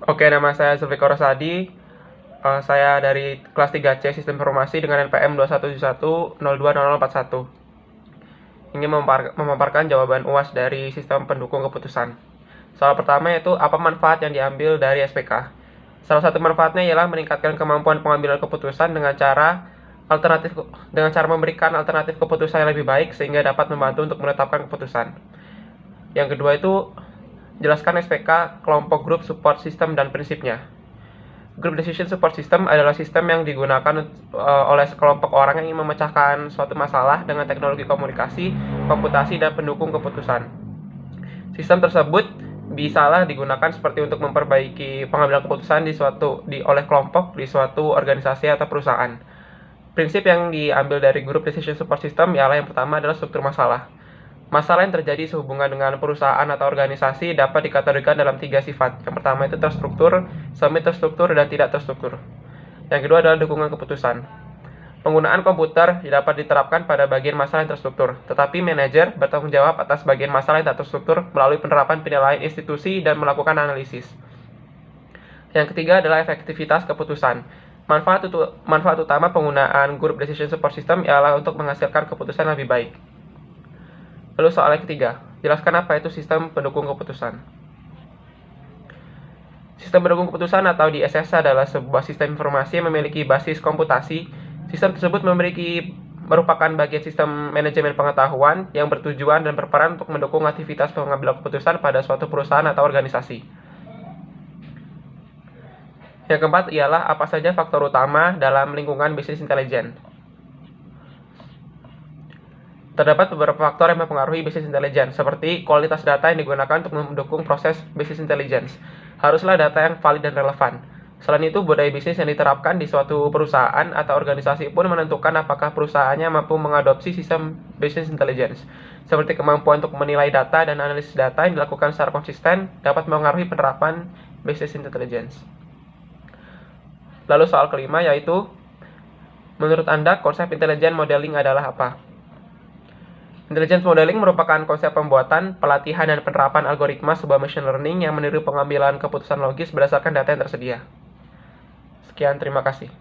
Oke, nama saya Zulfikar Rosadi. Saya dari kelas 3C Sistem Informasi dengan NPM 2171020041. Ingin memaparkan jawaban UAS dari sistem pendukung keputusan. Soal pertama yaitu apa manfaat yang diambil dari SPK. Salah satu manfaatnya ialah meningkatkan kemampuan pengambilan keputusan dengan cara memberikan alternatif keputusan yang lebih baik sehingga dapat membantu untuk menetapkan keputusan. Yang kedua itu jelaskan SPK, kelompok grup support system dan prinsipnya. Group Decision Support System adalah sistem yang digunakan oleh sekelompok orang yang ingin memecahkan suatu masalah dengan teknologi komunikasi, komputasi, dan pendukung keputusan. Sistem tersebut bisalah digunakan seperti untuk memperbaiki pengambilan keputusan oleh kelompok di suatu organisasi atau perusahaan. Prinsip yang diambil dari Group Decision Support System ialah yang pertama adalah struktur masalah. Masalah yang terjadi sehubungan dengan perusahaan atau organisasi dapat dikategorikan dalam 3 sifat. Yang pertama itu terstruktur, semi-terstruktur, dan tidak terstruktur. Yang kedua adalah dukungan keputusan. Penggunaan komputer dapat diterapkan pada bagian masalah yang terstruktur, tetapi manajer bertanggung jawab atas bagian masalah yang tak terstruktur melalui penerapan penilaian institusi dan melakukan analisis. Yang ketiga adalah efektivitas keputusan. Manfaat utama penggunaan Group Decision Support System ialah untuk menghasilkan keputusan yang lebih baik. Lalu soal yang ketiga, jelaskan apa itu sistem pendukung keputusan. Sistem pendukung keputusan atau DSS adalah sebuah sistem informasi yang memiliki basis komputasi. Sistem tersebut merupakan bagian sistem manajemen pengetahuan yang bertujuan dan berperan untuk mendukung aktivitas pengambilan keputusan pada suatu perusahaan atau organisasi. Yang keempat ialah apa saja faktor utama dalam lingkungan bisnis intelijen. Terdapat beberapa faktor yang mempengaruhi bisnis intelligence, seperti kualitas data yang digunakan untuk mendukung proses bisnis intelligence. Haruslah data yang valid dan relevan. Selain itu, budaya bisnis yang diterapkan di suatu perusahaan atau organisasi pun menentukan apakah perusahaannya mampu mengadopsi sistem bisnis intelligence. Seperti kemampuan untuk menilai data dan analisis data yang dilakukan secara konsisten dapat mengaruhi penerapan bisnis intelligence. Lalu soal kelima yaitu, menurut Anda konsep intelligent modeling adalah apa? Intelligence modeling merupakan konsep pembuatan, pelatihan, dan penerapan algoritma sebuah machine learning yang meniru pengambilan keputusan logis berdasarkan data yang tersedia. Sekian, terima kasih.